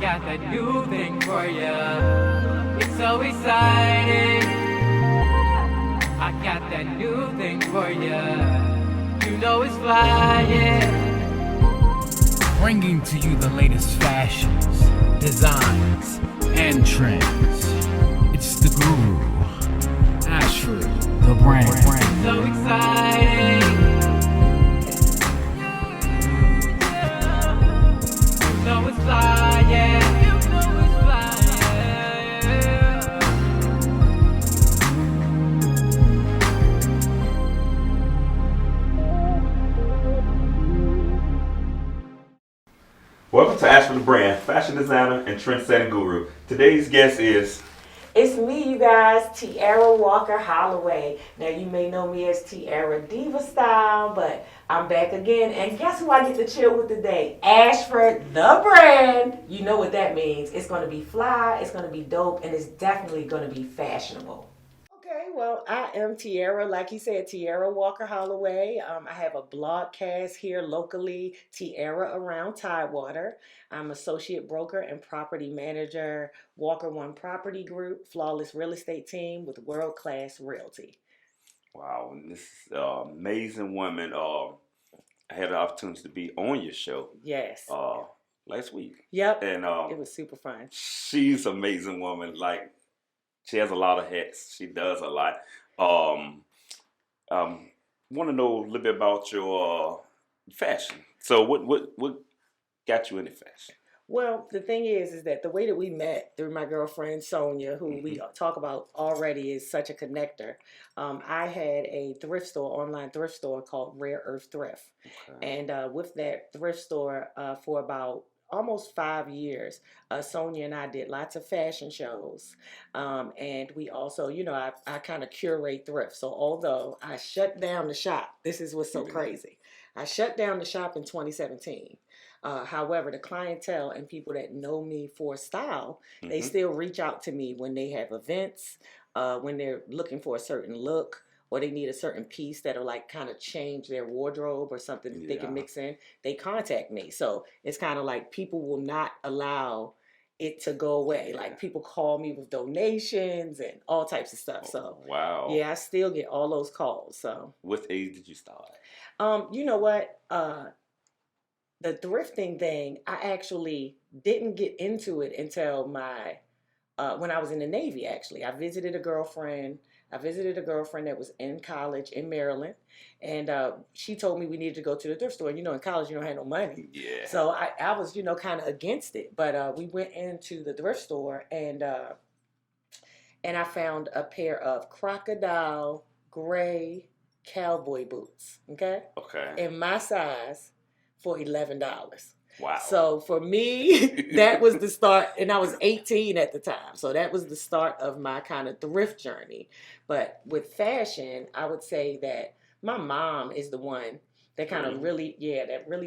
got that new thing for ya. It's so exciting. I got that new thing for ya. You know it's flying. Bringing to you the latest fashions, designs, and trends. It's the guru, Ashford, the brand. So exciting. You know it's flying. You know it's flying. Welcome to Ashford the Brand, fashion designer and trend-setting guru. Today's guest is... It's me, you guys, Tierra Walker Holloway. Now, you may know me as Tierra Diva Style, but I'm back again. And guess who I get to chill with today? Ashford, the brand. You know what that means. It's going to be fly, it's going to be dope, and it's definitely going to be fashionable. Okay, well, I am Tierra, like you said, Tierra Walker Holloway. I have a blogcast here locally, Tierra Around Tidewater. I'm associate broker and property manager, Walker One Property Group, flawless real estate team with world-class realty. Wow, and this is an amazing woman. I had the opportunity to be on your show. Yes. Last week. Yep. And it was super fun. She's an amazing woman. Like, she has a lot of hats. She does a lot. Want to know a little bit about your fashion. So what got you into fashion? Well, the thing is that the way that we met through my girlfriend Sonia, who we talk about already, is such a connector. I had a thrift store, online thrift store called Rare Earth Thrift. Okay. And with that thrift store for about almost 5 years, Sonia and I did lots of fashion shows. And we also, you know, I kind of curate thrift. So although I shut down the shop, this is what's so crazy. I shut down the shop in 2017. However, the clientele and people that know me for style, they still reach out to me when they have events, when they're looking for a certain look, or they need a certain piece that'll like kind of change their wardrobe or something that they can mix in. They contact me. So it's kind of like people will not allow it to go away. Like people call me with donations and all types of stuff. So wow. Yeah, I still get all those calls. So what age did you start? You know what? The thrifting thing, I actually didn't get into it until when I was in the Navy, actually. I visited a girlfriend that was in college in Maryland, and she told me we needed to go to the thrift store. And, you know, in college, you don't have no money. Yeah. So I was, you know, kind of against it. But we went into the thrift store, and I found a pair of crocodile gray cowboy boots, okay? In my size, for $11. Wow. So for me, that was the start, and I was 18 at the time. So that was the start of my kind of thrift journey. But with fashion, I would say that my mom is the one that kind of really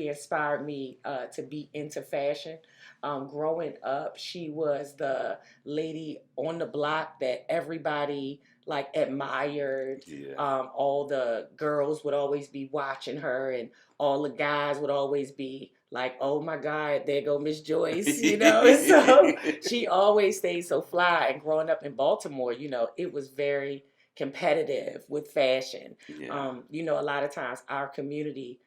inspired me to be into fashion. Growing up, she was the lady on the block that everybody like admired. Yeah. All the girls would always be watching her, and all the guys would always be like, oh my God, there go Miss Joyce, you know? So she always stayed so fly. And growing up in Baltimore, you know, it was very competitive with fashion. Yeah. You know, a lot of times our community,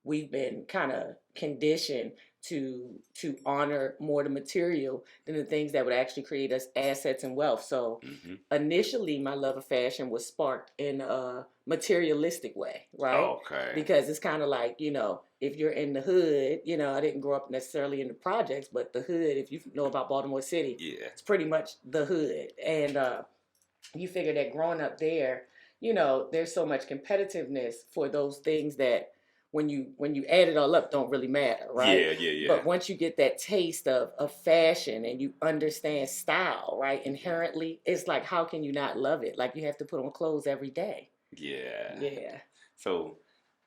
we've been kind of conditioned to honor more the material than the things that would actually create us assets and wealth. So initially my love of fashion was sparked in a materialistic way, right? Okay. Because it's kind of like, you know, if you're in the hood, you know, I didn't grow up necessarily in the projects, but the hood, if you know about Baltimore City, it's pretty much the hood. And you figure that growing up there, you know, there's so much competitiveness for those things that when you add it all up, don't really matter, right? Yeah. But once you get that taste of fashion and you understand style, right, inherently, it's like, how can you not love it? Like, you have to put on clothes every day. Yeah. So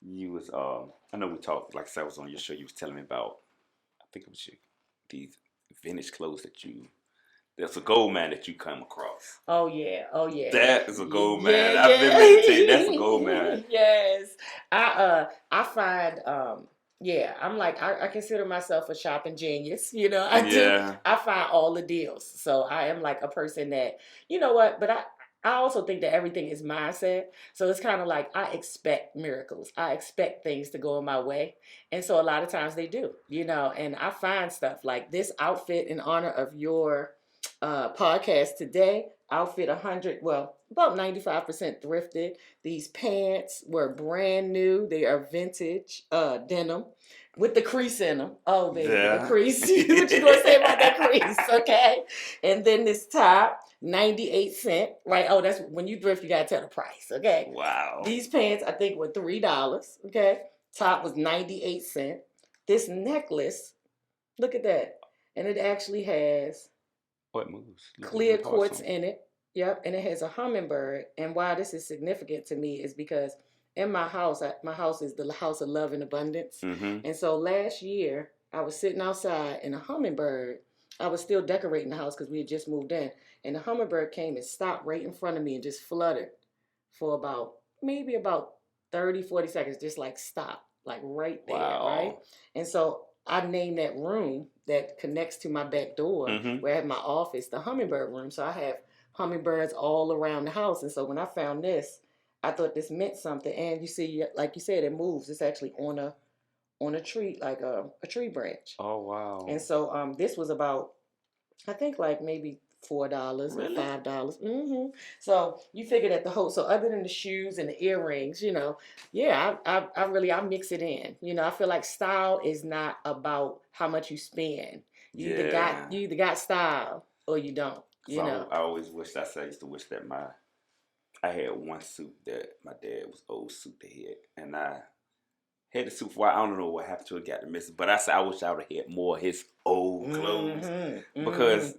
you was, I know we talked, like I said, I was on your show, you was telling me about, I think it was these vintage clothes that that's a gold mine that you come across. Oh yeah. That is a gold mine. I've been meaning to tell you, that's a gold mine. Yes. I find Yeah, I'm like I consider myself a shopping genius. You know, I do. Yeah. I find all the deals. So I am like a person that, you know what, but I also think that everything is mindset. So it's kind of like I expect miracles. I expect things to go in my way. And so a lot of times they do, you know, and I find stuff like this outfit in honor of your podcast today. Outfit 100, well, about 95% thrifted. These pants were brand new. They are vintage denim with the crease in them. Oh, baby, the Yeah. crease. What you gonna say about that crease? Okay. And then this top, 98 cents. Right. Oh, that's when you thrift, you gotta tell the price. Okay. Wow. These pants, I think, were $3. Okay. Top was 98 cents. This necklace, look at that. And it actually has What moves? clear quartz in it. Yep, and it has a hummingbird. And why this is significant to me is because in my house, my house is the house of love and abundance. Mm-hmm. And so last year, I was sitting outside, and a hummingbird. I was still decorating the house because we had just moved in, and the hummingbird came and stopped right in front of me and just fluttered for maybe about 30, 40 seconds, just like stop, like right there, Wow. right? And so I named that room that connects to my back door where I have my office, the hummingbird room. So I have hummingbirds all around the house. And so when I found this, I thought this meant something. And you see, like you said, it moves. It's actually on a tree, like a tree branch. Oh wow. And so this was about, I think, like maybe $4 Really? or $5. So you figure that the whole, so other than the shoes and the earrings, you know, yeah, I really, I mix it in. You know, I feel like style is not about how much you spend. You either got style or you don't. You So know. I always wish I used to wish that I had one suit that my dad was old suit that he had, and I had the suit for a while. I don't know what happened to it, got missing. But I said I wish I would have had more of his old clothes because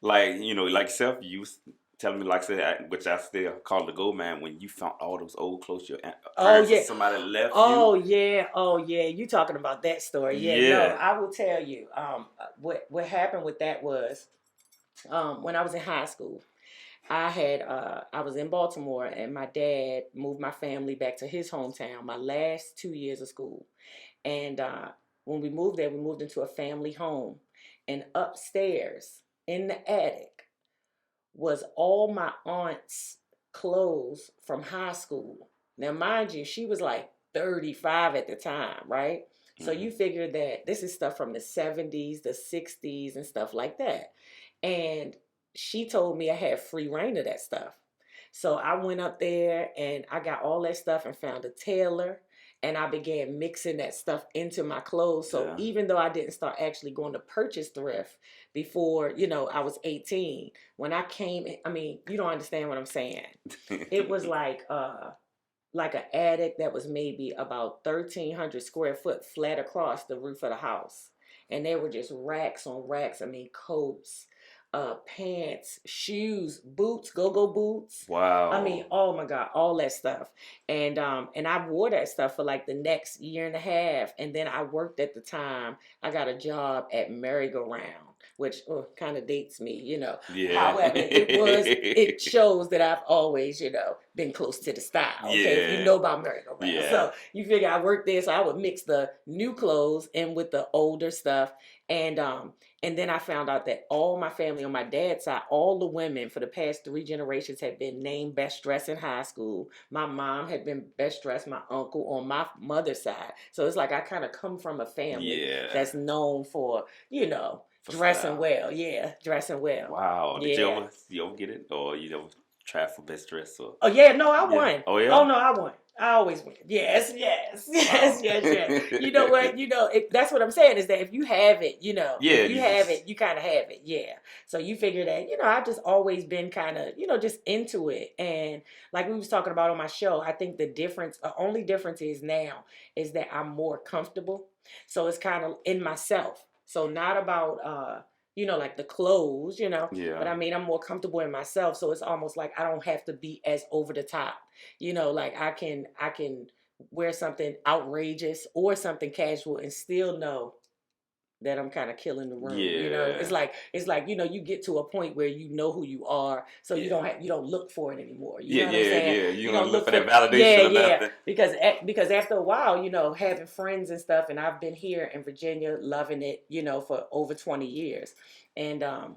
like yourself, you was telling me like I said, which I still call the gold man when you found all those old clothes your parents or somebody left you. Oh yeah, you talking about that story? Yeah, no, I will tell you. What happened with that was when I was in high school. I was in Baltimore, and my dad moved my family back to his hometown my last 2 years of school. And when we moved there, we moved into a family home. And upstairs in the attic was all my aunt's clothes from high school. Now, mind you, she was like 35 at the time, right? So you figure that this is stuff from the 70s, the 60s, and stuff like that. And she told me I had free reign of that stuff. So I went up there and I got all that stuff and found a tailor, and I began mixing that stuff into my clothes. So even though I didn't start actually going to purchase thrift before, I was 18, when I came, I mean, you don't understand what I'm saying. It was like an attic that was maybe about 1,300 square foot flat across the roof of the house. And there were just racks on racks. I mean, coats, pants, shoes, boots, go-go boots. Wow. I mean, oh my God, all that stuff. And I wore that stuff for like the next year and a half. And then I worked at the time. I got a job at Merry-Go-Round, which kind of dates me, Yeah. However, it shows that I've always, been close to the style. Okay, if you know about Merry-Go-Round. Yeah. So you figure I worked there, so I would mix the new clothes in with the older stuff. And then I found out that all my family on my dad's side, all the women for the past 3 generations had been named best dressed in high school. My mom had been best dressed, my uncle on my mother's side. So it's like I kind of come from a family that's known for, dressing style. well. Yeah, dressing well. Wow. Did you ever get it? Or try for best dress? Or? Oh, yeah, no, I won. Oh, yeah? Oh, no, I won. I always win. Yes. You know what? That's what I'm saying is that if you have it, if you have it, you kind of have it. Yeah. So you figure that, I've just always been kind of, just into it. And like we was talking about on my show, I think the only difference is now is that I'm more comfortable. So it's kind of in myself. So not about, like the clothes, but I mean, I'm more comfortable in myself. So it's almost like I don't have to be as over the top, like I can wear something outrageous or something casual and still know that I'm kind of killing the room. Yeah. You know, it's like you get to a point where you know who you are, so you don't look for it anymore. You know what I'm saying? Yeah. You don't don't look for that validation or nothing. Because after a while, having friends and stuff, and I've been here in Virginia, loving it, for over 20 years, and I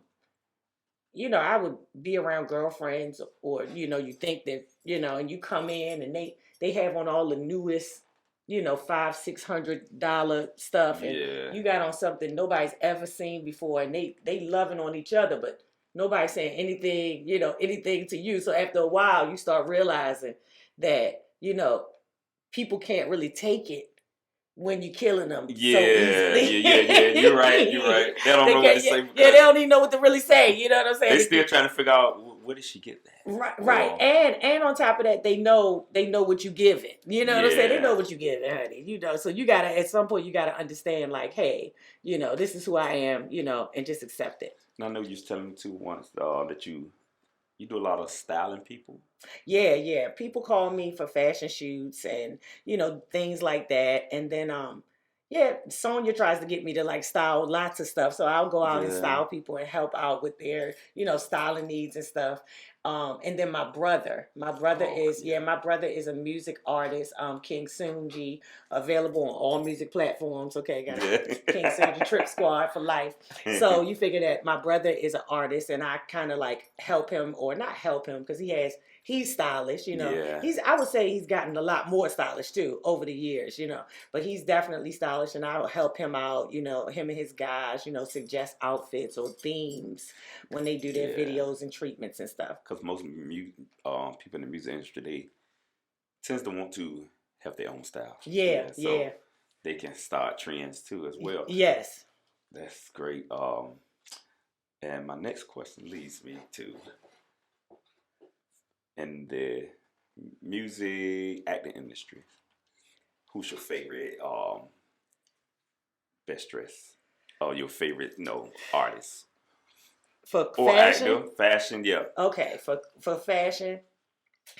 would be around girlfriends, or you think that and you come in and they have on all the newest, $500-600 stuff, and you got on something nobody's ever seen before, and they loving on each other, but nobody's saying anything to you. So after a while, you start realizing that people can't really take it when you're killing them so easily. Yeah. You're right. They don't know what to say. Yeah, they don't even know what to really say. You know what I'm saying? They still trying to figure out, where did she get that? Right. And on top of that, they know what you give it. You know what I'm saying? They know what you give it, honey. So you gotta, at some point, you gotta understand, like, hey, this is who I am, and just accept it. And I know you was telling me too once that you do a lot of styling people. Yeah. People call me for fashion shoots and, things like that. And then, Sonya tries to get me to like style lots of stuff. So I'll go out and style people and help out with their, styling needs and stuff. And then my brother is a music artist, King Soonji, available on all music platforms. Okay, guys, King Soonji Trip Squad for life. So you figure that my brother is an artist, and I kind of like help him, or not help him, because he's stylish, I would say he's gotten a lot more stylish too over the years, but he's definitely stylish, and I'll help him out, him and his guys, suggest outfits or themes when they do their videos and treatments and stuff. Because most people in the music industry, they tends to want to have their own style. So they can start trends too as well. Yes. That's great. And my next question leads me to, in the music acting industry, who's your favorite best dressed, or your favorite artist? For or fashion? Actor, fashion, yeah. Okay, for fashion,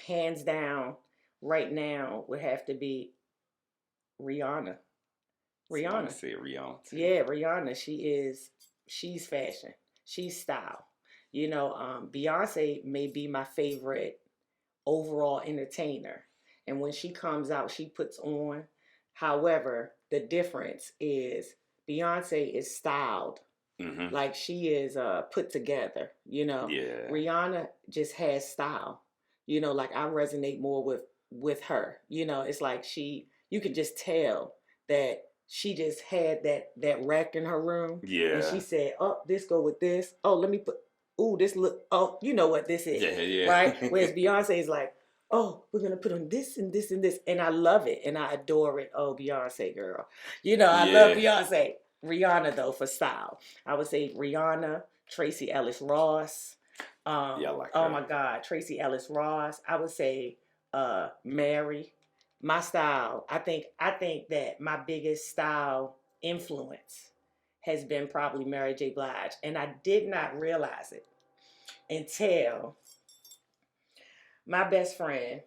hands down, right now would have to be Rihanna. I say Rihanna too. Yeah, Rihanna. She's fashion. She's style. Beyonce may be my favorite overall entertainer, and when she comes out, she puts on. However, the difference is Beyonce is styled. Mm-hmm. Like she is put together, Yeah. Rihanna just has style, like I resonate more with her. It's like you can just tell that she just had that rack in her room. Yeah. And she said, oh, this go with this. Oh, let me put, this look, oh, you know what this is. Yeah. Right? Whereas Beyonce is like, oh, we're going to put on this and this and this. And I love it. And I adore it. Oh, Beyonce, girl. I love Beyonce. Rihanna, though, for style. I would say Rihanna, Tracee Ellis Ross. I like her. Oh, my God. Tracee Ellis Ross. I would say Mary. My style, I think that my biggest style influence has been probably Mary J. Blige. And I did not realize it until my best friend,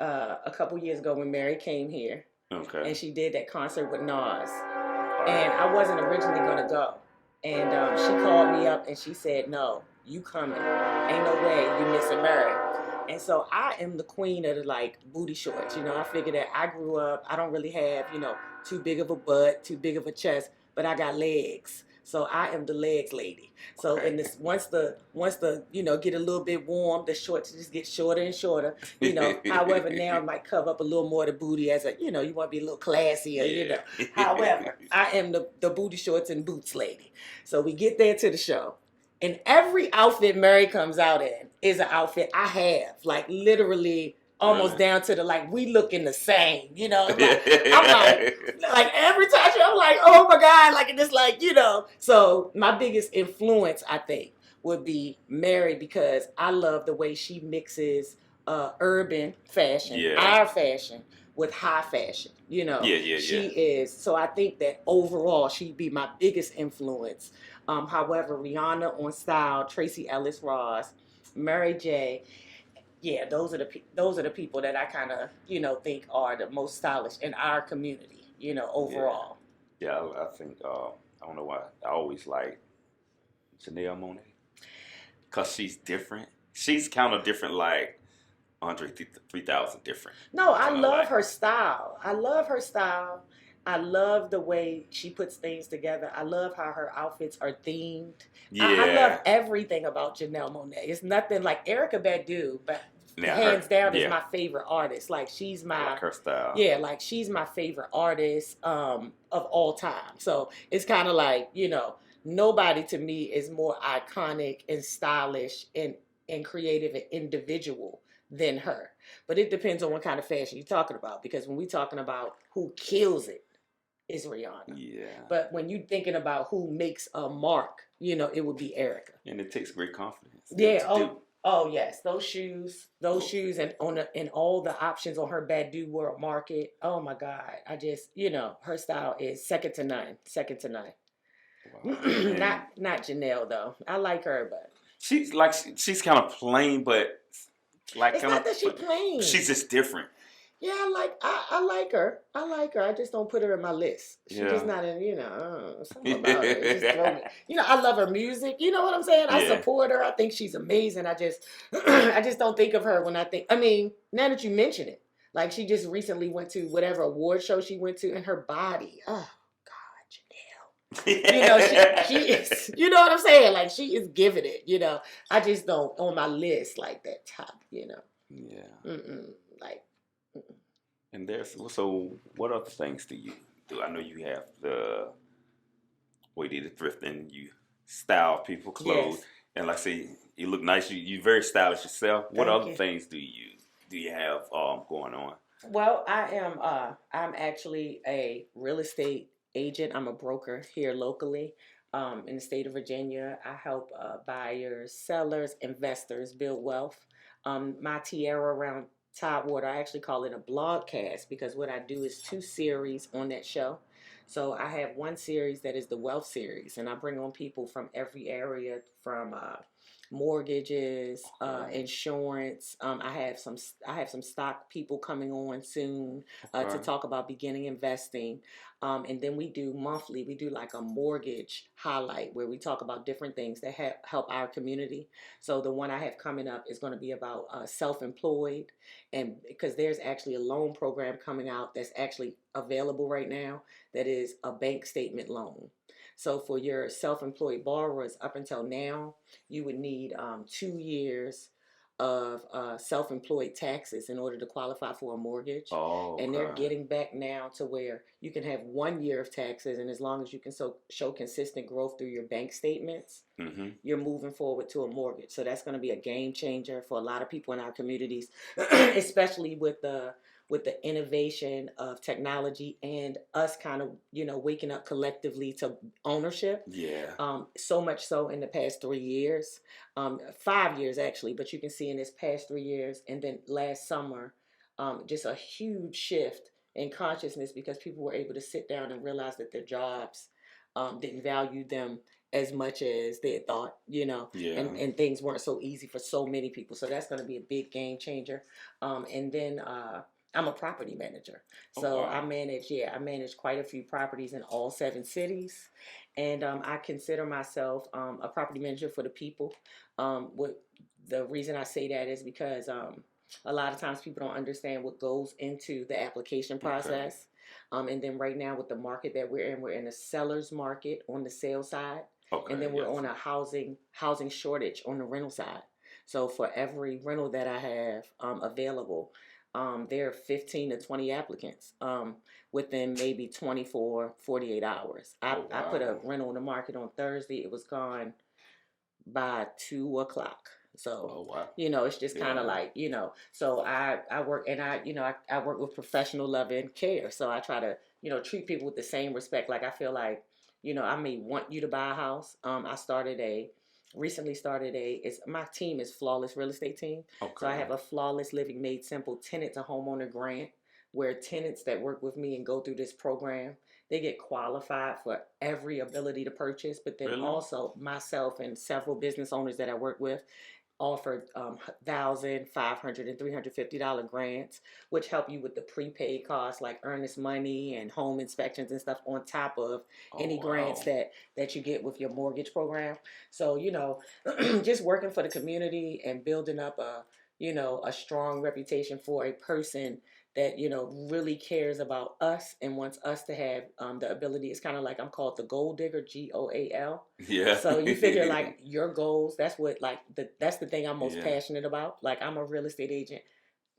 a couple years ago when Mary came here. Okay. And she did that concert with Nas. And I wasn't originally going to go. And she called me up and she said, no, you coming. Ain't no way you missing Mary. And so I am the queen of the like booty shorts. I figure that I grew up, I don't really have, too big of a butt, too big of a chest, but I got legs. So I am the legs lady. So in this, once the get a little bit warm, the shorts just get shorter and shorter. However, now it might cover up a little more of the booty as a, you want to be a little classier. However, I am the booty shorts and boots lady. So we get there to the show, and every outfit Mary comes out in is an outfit I have, like literally. Almost down to the like we looking the same, Like, I'm like every time I'm like, oh my God, like it's like So my biggest influence, I think, would be Mary, because I love the way she mixes urban fashion, our fashion, with high fashion. She is. So I think that overall she'd be my biggest influence. However, Rihanna on style, Tracee Ellis Ross, Mary J. Yeah, those are the people that I kind of, think are the most stylish in our community, overall. Yeah, I think I don't know why. I always like Janelle Monáe because she's different. She's kind of different, like Andre 3000 different. No, I Kinda love like, her style. I love her style. I love the way she puts things together. I love how her outfits are themed. I love yeah. everything about Janelle Monáe. It's nothing like Erica Badu, but Now hands down is yeah, my favorite artist. Like she's I my like her style. yeah, like she's my favorite artist of all time. So it's kind of like, nobody to me is more iconic and stylish and creative and individual than her. But it depends on what kind of fashion you're talking about. Because when we're talking about who kills it, is Rihanna. Yeah. But when you're thinking about who makes a mark, it would be Erica. And it takes great confidence. Yeah. to Oh, do. oh yes, those shoes, and and all the options on her Badu World Market. Oh my God, I just her style is second to none. Second to none. Wow. Not Janelle though. I like her, but she's kind of plain, but like it's kind not of that she's plain. she's just different. Yeah, I like her. I like her. I just don't put her in my list. She's Yeah. just not in, something about her. It just throw me. I love her music. You know what I'm saying? I Yeah. support her. I think she's amazing. I just don't think of her when now that you mention it, like she just recently went to whatever award show she went to, and her body, oh God, Janelle. She is, you know what I'm saying? Like she is giving it, I just don't on my list like that top, Yeah. like. And so what other things do you do? I know you have the thrifting, you style people clothes, Yes. and like I say, you look nice. You very stylish yourself. What Thank other you. things do you have going on? Well, I'm actually a real estate agent. I'm a broker here locally in the state of Virginia. I help buyers, sellers, investors build wealth. My Tierra around Tidewater, I actually call it a blogcast because what I do is 2 series on that show. So I have one series that is the wealth series, and I bring on people from every area, from mortgages, insurance. I have some stock people coming on soon to talk about beginning investing. And then we do monthly. We do like a mortgage highlight where we talk about different things that help our community. So the one I have coming up is going to be about self-employed, and because there's actually a loan program coming out that's actually available right now that is a bank statement loan. So for your self-employed borrowers, up until now, you would need 2 years of self-employed taxes in order to qualify for a mortgage. Oh, okay. And they're getting back now to where you can have 1 year of taxes, and as long as you can show consistent growth through your bank statements, you're moving forward to a mortgage. So that's going to be a game changer for a lot of people in our communities, especially with the innovation of technology and us kind of, waking up collectively to ownership. Yeah. So much so in the past 3 years, 5 years actually, but you can see in this past 3 years and then last summer, just a huge shift in consciousness because people were able to sit down and realize that their jobs didn't value them as much as they had thought, Yeah. and things weren't so easy for so many people. So that's going to be a big game changer. And then I'm a property manager. So wow. I manage quite a few properties in all 7 cities. And I consider myself a property manager for the people. What the reason I say that is because a lot of times people don't understand what goes into the application process. And then right now with the market that we're in a seller's market on the sales side. Okay, and then we're on a housing shortage on the rental side. So for every rental that I have available, there are 15 to 20 applicants within maybe 24, 48 hours. I put a rental on the market on Thursday. It was gone by 2 o'clock. So, it's just kind of like, so I work and I work with professional love and care. So I try to, treat people with the same respect. Like I feel like, I may want you to buy a house. I recently started my team is Flawless Real Estate Team. Okay. So I have a Flawless Living Made Simple tenant to homeowner grant where tenants that work with me and go through this program, they get qualified for every ability to purchase, but then also myself and several business owners that I work with, offer $1,500 and $350 grants, which help you with the prepaid costs like earnest money and home inspections and stuff on top of Oh any wow. grants that you get with your mortgage program. So, just working for the community and building up a strong reputation for a person that really cares about us and wants us to have the ability. It's kind of like I'm called the gold digger, GOAL. Yeah. So you figure like your goals. That's what that's the thing I'm most Yeah. passionate about. Like I'm a real estate agent,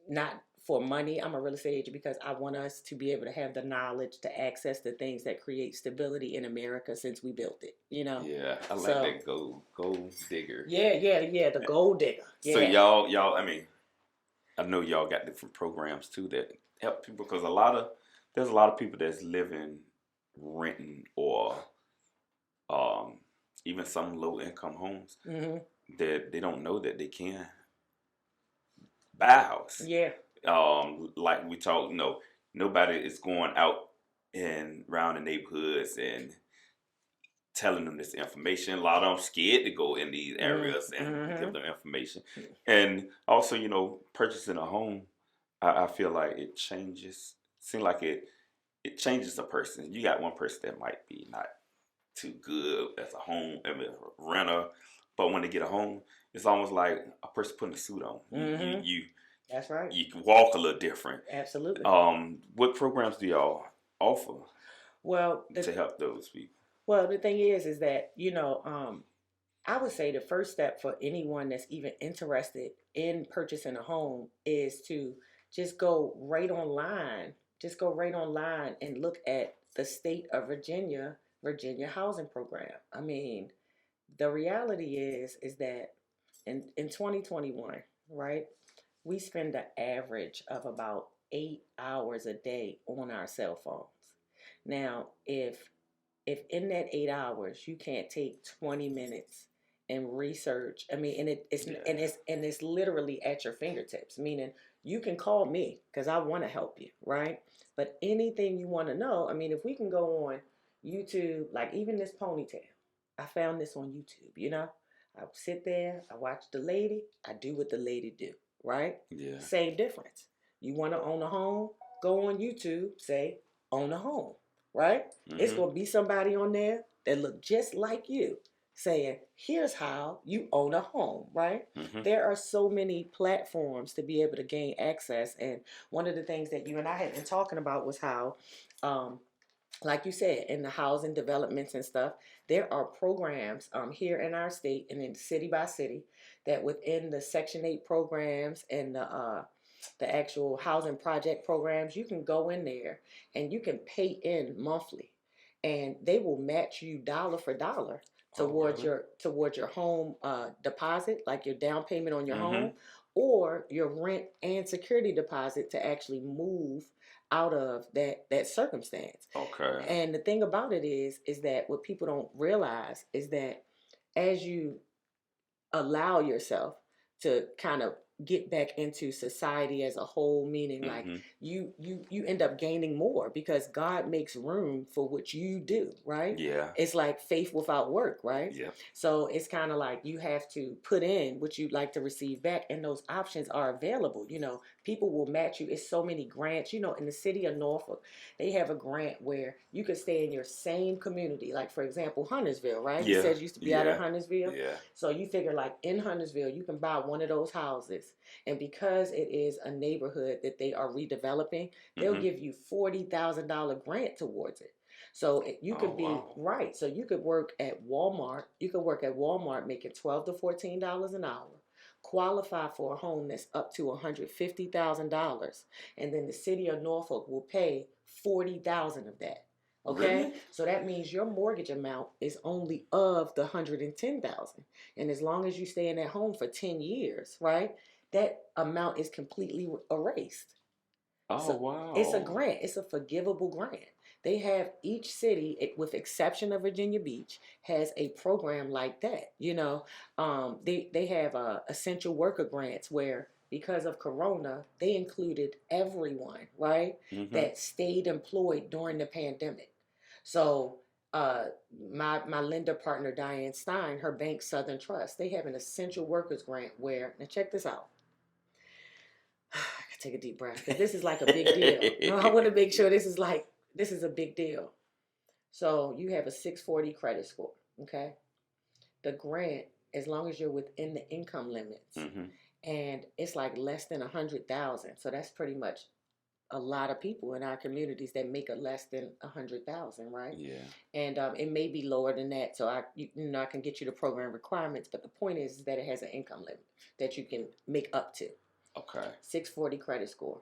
not for money. I'm a real estate agent because I want us to be able to have the knowledge to access the things that create stability in America since we built it. Yeah, I like So that gold digger. yeah, the gold digger. So Yeah. y'all, I mean, I know y'all got different programs too that help people because there's a lot of people that's living renting or even some low income homes Hmm. that they don't know that they can buy a house. Yeah. Like we talk, nobody is going out and around the neighborhoods and telling them this information. A lot of them scared to go in these areas and give them information. And also, purchasing a home, I feel like it changes. Seems like it changes a person. You got one person that might be not too good as a home renter, but when they get a home, it's almost like a person putting a suit on. You That's right. you can walk a little different. Absolutely. What programs do y'all offer Well, to help those people? Well, the thing is that, I would say the first step for anyone that's even interested in purchasing a home is to just go right online. Just go right online and look at the state of Virginia housing program. I mean, the reality is that in 2021, right, we spend an average of about 8 hours a day on our cell phones. Now, if in that 8 hours you can't take 20 minutes and research, I mean, and it's literally at your fingertips, meaning you can call me because I want to help you, right? But anything you want to know, I mean, if we can go on YouTube, like even this ponytail, I found this on YouTube. I sit there, I watch the lady, I do what the lady do, right? Yeah. Same difference. You want to own a home, go on YouTube, say own a home, right? It's going to be somebody on there that look just like you saying, here's how you own a home, right? There are so many platforms to be able to gain access. And one of the things that you and I had been talking about was how, like you said, in the housing developments and stuff, there are programs here in our state and in city by city that within the Section 8 programs and the actual housing project programs, you can go in there and you can pay in monthly, and they will match you dollar for dollar towards your home deposit, like your down payment on your home, or your rent and security deposit to actually move out of that circumstance. Okay. And the thing about it is that what people don't realize is that as you allow yourself to kind of get back into society as a whole, meaning like you end up gaining more because God makes room for what you do, right? Yeah. It's like faith without work, right? Yeah. So it's kind of like you have to put in what you'd like to receive back, and those options are available. People will match you. It's so many grants. In the city of Norfolk, they have a grant where you could stay in your same community. Like, for example, Huntersville, right? Yeah. You said you used to be out of Huntersville. Yeah. So you figure like in Huntersville, you can buy one of those houses. And because it is a neighborhood that they are redeveloping, they'll give you $40,000 grant towards it. So you could be right. So you could work at Walmart. You could work at Walmart making $12 to $14 an hour, qualify for a home that's up to $150,000, and then the city of Norfolk will pay $40,000 of that. Okay, Really? so that means your mortgage amount is only of the $110,000, and as long as you stay in that home for 10 years, right, that amount is completely erased. Oh, So wow. it's a grant. It's a forgivable grant. They have each city, with exception of Virginia Beach, has a program like that. They have essential worker grants where because of Corona, they included everyone, right, that stayed employed during the pandemic. So my lender partner Diane Stein, her bank Southern Trust, they have an essential workers grant where, now check this out. I gotta take a deep breath because this is like a big deal. No, I want to make sure this is a big deal. So you have a 640 credit score, okay? The grant, as long as you're within the income limits, and it's like less than 100,000. So that's pretty much a lot of people in our communities that make a less than 100,000, right? Yeah. And it may be lower than that. So I can get you the program requirements, but the point is that it has an income limit that you can make up to. Okay. 640 credit score,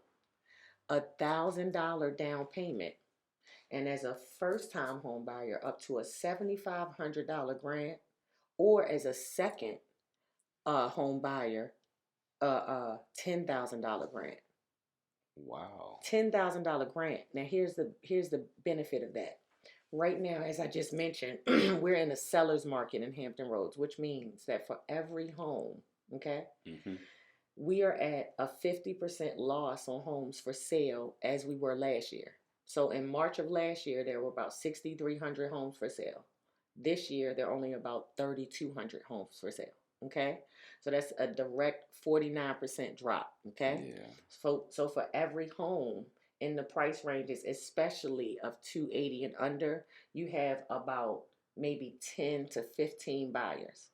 $1,000 down payment, and as a first-time home buyer, up to a $7,500 grant, or as a second home buyer, $10,000 grant. Wow. $10,000 grant. Now here's the benefit of that. Right now, as I just mentioned, we're in a seller's market in Hampton Roads, which means that for every home, okay, we are at a 50% loss on homes for sale as we were last year. So in March of last year, there were about 6,300 homes for sale. This year, there are only about 3,200 homes for sale. Okay, so that's a direct 49% drop. Okay, yeah. So for every home in the price ranges, especially of 280 and under, you have about maybe 10 to 15 buyers.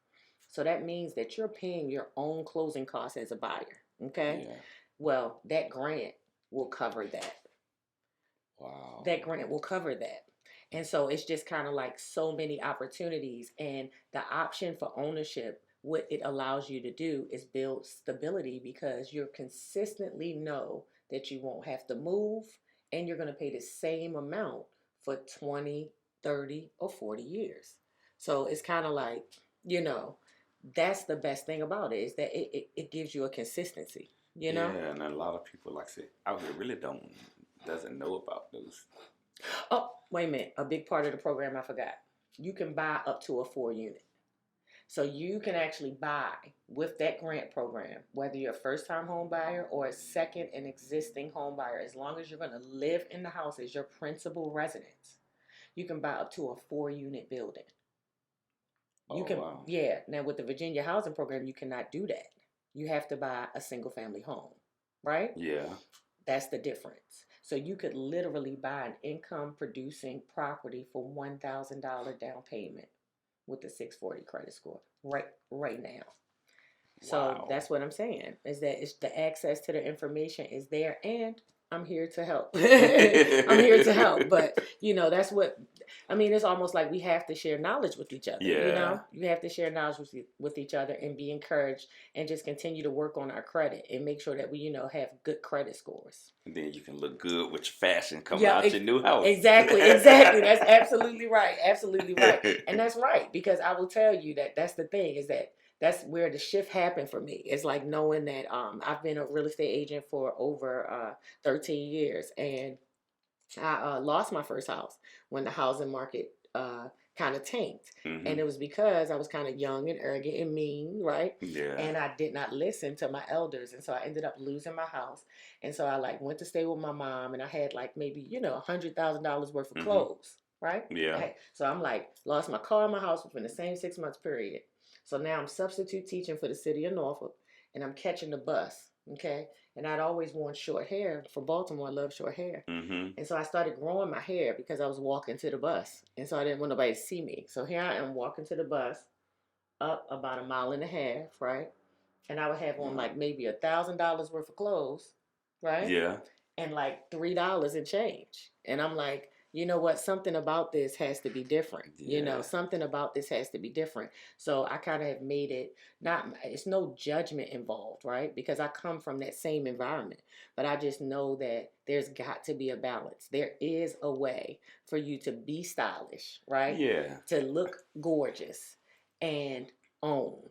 So that means that you're paying your own closing costs as a buyer. Okay, Yeah. Well, that grant will cover that. Wow. That grant will cover that. And so it's just kind of like so many opportunities, and the option for ownership, what it allows you to do is build stability because you consistently know that you won't have to move and you're going to pay the same amount for 20, 30, or 40 years. So it's kind of like, that's the best thing about it is that it gives you a consistency, Yeah, and a lot of people, like I said, out here really doesn't know about those. Oh, wait a minute. A big part of the program I forgot. You can buy up to a 4-unit. So you can actually buy with that grant program, whether you're a first-time home buyer or a second and existing home buyer, as long as you're going to live in the house as your principal residence, you can buy up to a 4-unit building. Wow. Yeah. Now with the Virginia housing program, you cannot do that. You have to buy a single-family home, right? Yeah. That's the difference. So you could literally buy an income-producing property for $1,000 down payment with the 640 credit score right now. So that's what I'm saying, is that it's the access to the information is there, and I'm here to help. I'm here to help. But, that's what, it's almost like we have to share knowledge with each other. Yeah. You have to share knowledge with each other and be encouraged and just continue to work on our credit and make sure that we, have good credit scores. And then you can look good with your fashion coming out your new house. Exactly. That's absolutely right. Absolutely right. And that's right, because I will tell you that's the thing, is that that's where the shift happened for me. It's like knowing that I've been a real estate agent for over 13 years, and I lost my first house when the housing market kind of tanked. And it was because I was kind of young and arrogant and mean, right? Yeah. And I did not listen to my elders, and so I ended up losing my house. And so I went to stay with my mom, and I had maybe $100,000 worth of clothes, right? Yeah. So I'm lost my car and my house within the same 6 months period. So now I'm substitute teaching for the city of Norfolk, and I'm catching the bus, okay? And I'd always worn short hair. For Baltimore, I love short hair. And so I started growing my hair because I was walking to the bus, and so I didn't want nobody to see me. So here I am walking to the bus, up about 1.5 miles, right? And I would have on maybe $1,000 worth of clothes, right? Yeah. And $3 and change. And I'm like, you know what? Something about this has to be different. Yeah. Something about this has to be different. So I kind of have made it it's no judgment involved, right? Because I come from that same environment. But I just know that there's got to be a balance. There is a way for you to be stylish, right? Yeah. To look gorgeous and own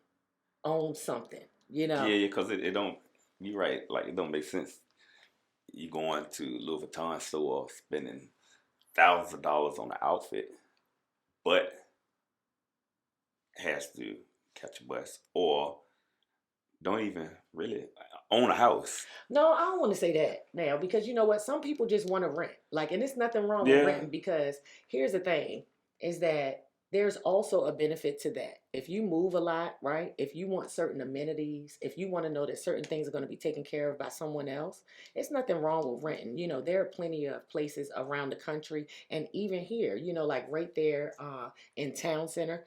something, Yeah, because it don't, you're right, it don't make sense. You going to Louis Vuitton store spending thousands of dollars on an outfit, but has to catch a bus or don't even really own a house. No, I don't want to say that now, because you know what? Some people just want to rent. And there's nothing wrong with renting, because here's the thing. is that there's also a benefit to that. If you move a lot, right? If you want certain amenities, if you want to know that certain things are going to be taken care of by someone else, it's nothing wrong with renting. There are plenty of places around the country and even here, like right there in town center,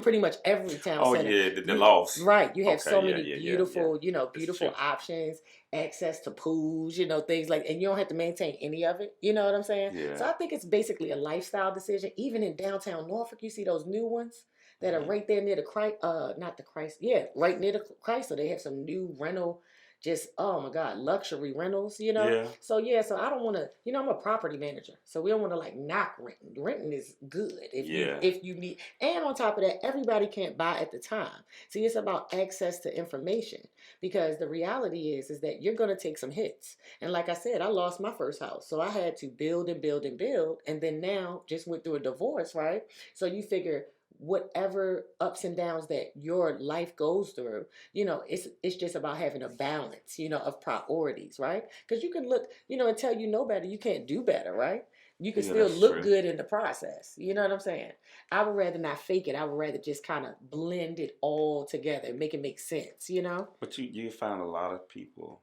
pretty much every town Oh center. yeah, the loss. Right. You have Okay, so yeah, many yeah, yeah, yeah. beautiful, It's beautiful true. options, access to pools, things like, and you don't have to maintain any of it. You know what I'm saying? Yeah. So I think it's basically a lifestyle decision. Even in downtown Norfolk, you see those new ones that are right there near the Christ, not the Christ, yeah, right near the Chrysler. They have some new rental, just oh my God, luxury rentals. Yeah. So yeah, so I don't want to. I'm a property manager, so we don't want to like knock renting. Renting is good Yeah. if you need, and on top of that, everybody can't buy at the time. See, it's about access to information because the reality is that you're gonna take some hits. And like I said, I lost my first house, so I had to build and build and build, and then now just went through a divorce, right? So you figure whatever ups and downs that your life goes through, it's just about having a balance, of priorities, right? Because you can look, until you know better, you can't do better, right? You can Yeah, still that's look true. good in the process. You know what I'm saying? I would rather not fake it. I would rather just kind of blend it all together and make it make sense, But you find a lot of people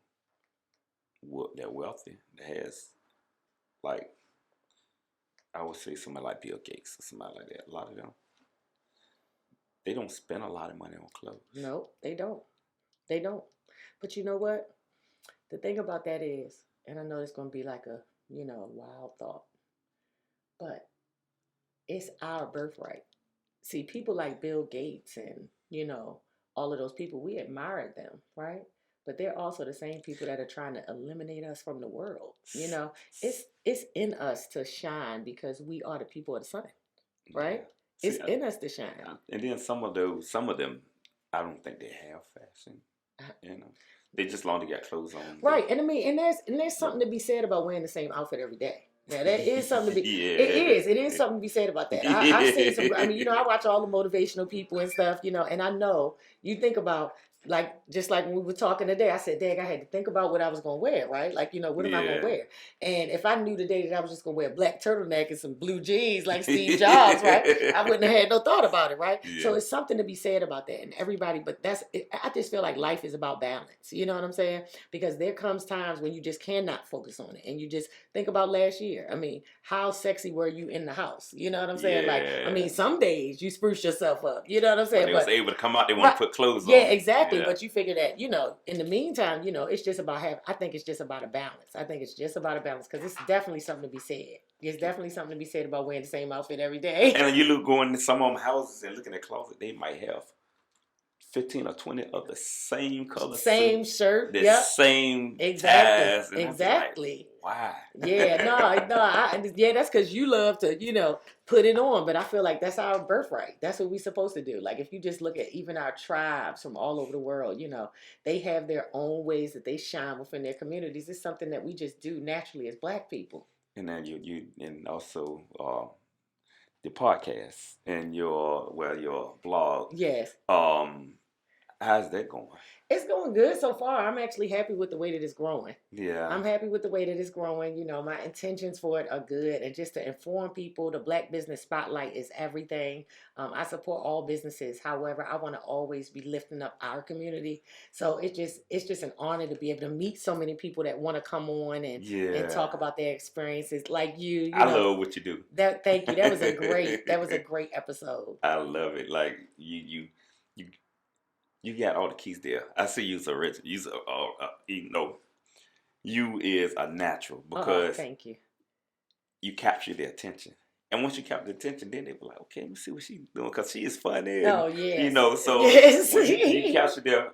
that wealthy that has like I would say somebody like Bill Gates or somebody like that. A lot of them they don't spend a lot of money on clothes. No, they don't. They don't. But you know what? The thing about that is, and I know it's going to be like a, wild thought, but it's our birthright. See, people like Bill Gates and, all of those people, we admire them, right? But they're also the same people that are trying to eliminate us from the world. It's in us to shine because we are the people of the sun, right? Yeah. It's in us to shine. And then some of them, I don't think they have fashion. They just long to get clothes on. Right, and I mean, and there's something to be said about wearing the same outfit every day. Yeah, that is something to be. Yeah. It is something to be said about that. I've seen some. I mean, I watch all the motivational people and stuff, and I know you think about just like when we were talking today. I said, "Dag, I had to think about what I was gonna wear, right? Like, what am I gonna wear?" And if I knew today that I was just gonna wear a black turtleneck and some blue jeans like Steve Jobs, right? I wouldn't have had no thought about it, right? Yeah. So it's something to be said about that, and everybody. But I just feel like life is about balance. You know what I'm saying? Because there comes times when you just cannot focus on it, and you just think about last year. I mean, how sexy were you in the house? You know what I'm saying? Yeah. Like, I mean, some days you spruce yourself up. You know what I'm saying? But they was able to come out. They want right, to put clothes on. Yeah, exactly. Yeah. But you figure that, in the meantime, it's just about I think it's just about a balance. I think it's just about a balance because it's definitely something to be said. There's definitely something to be said about wearing the same outfit every day. And you look going to some of them houses and looking at closet, they might have 15 or 20 of the same color same suit, shirt, the same ties. And exactly. Like, why? Yeah, no, that's because you love to, put it on. But I feel like that's our birthright. That's what we're supposed to do. Like if you just look at even our tribes from all over the world, they have their own ways that they shine within their communities. It's something that we just do naturally as Black people. And then you and also the podcast and your blog. Yes. How's that going? It's going good so far. I'm actually happy with the way that it's growing. Yeah. I'm happy with the way that it's growing. My intentions for it are good. And just to inform people, the Black Business Spotlight is everything. I support all businesses. However, I want to always be lifting up our community. So it's just an honor to be able to meet so many people that want to come on and talk about their experiences like you. I love what you do. Thank you. That was a great episode. I love it. Like you got all the keys there. I see you's original. You is a natural because thank you. You capture their attention. And once you capture the attention, then they be like, okay, let me see what she's doing because she is funny. And, yes. So yes. when you capture their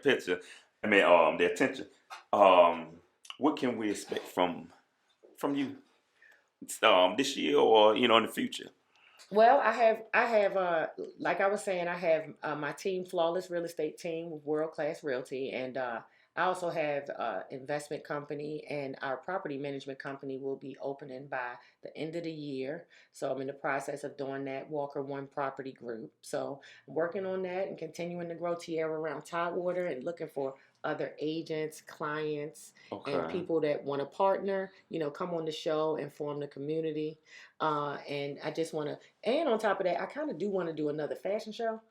picture, their attention, what can we expect from you this year or, in the future? Well, I have, like I was saying, I have my team, Flawless Real Estate Team with World Class Realty, and I also have an investment company, and our property management company will be opening by the end of the year. So I'm in the process of doing that, Walker One Property Group. So I'm working on that and continuing to grow Tierra around Tidewater and looking for other agents, clients, and Okay. people that want to partner, come on the show and form the community. And I just want to, and on top of that, I kind of do want to do another fashion show.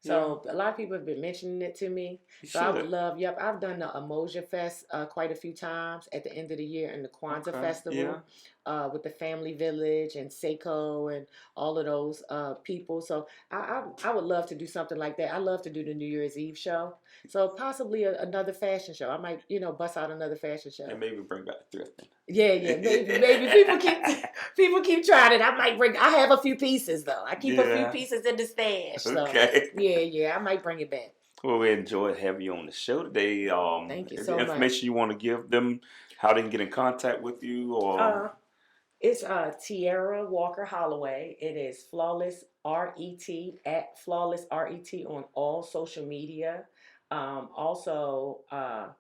Yeah. So a lot of people have been mentioning it to me. You So I would should. love, yep, I've done the Emoja Fest quite a few times at the end of the year and the Kwanzaa Okay. Yeah. Festival with the Family Village and Seiko and all of those people. So I would love to do something like that. I love to do the New Year's Eve show. So possibly another fashion show. I might, bust out another fashion show. And maybe bring back the thrifting. Yeah, maybe people keep trying it. I might bring. I have a few pieces though. I keep a few pieces in the stash. So Okay. yeah, I might bring it back. Well, we enjoyed having you on the show today. Thank you Is so there much. information you want to give them, how they can get in contact with you, or It's Tierra Walker Holloway. It is Flawless RET at Flawless RET on all social media. Also, let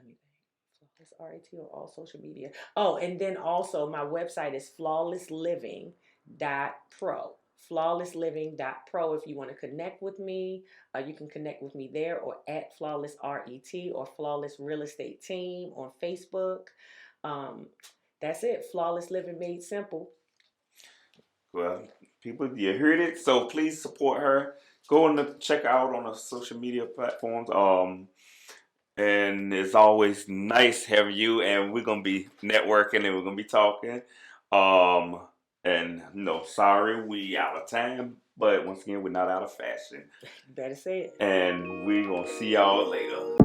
me think. Flawless RET on all social media. Oh, and then also my website is flawlessliving.pro. Flawlessliving.pro. If you want to connect with me, you can connect with me there or at Flawless RET or Flawless Real Estate Team on Facebook. That's it. Flawless Living Made Simple. well, people, you heard it. So please support her. Go on to check out on the social media platforms. And it's always nice having you. And we're gonna be networking and we're gonna be talking. And no, sorry, we out of time. But once again, we're not out of fashion. Better say it. And we're gonna see y'all later.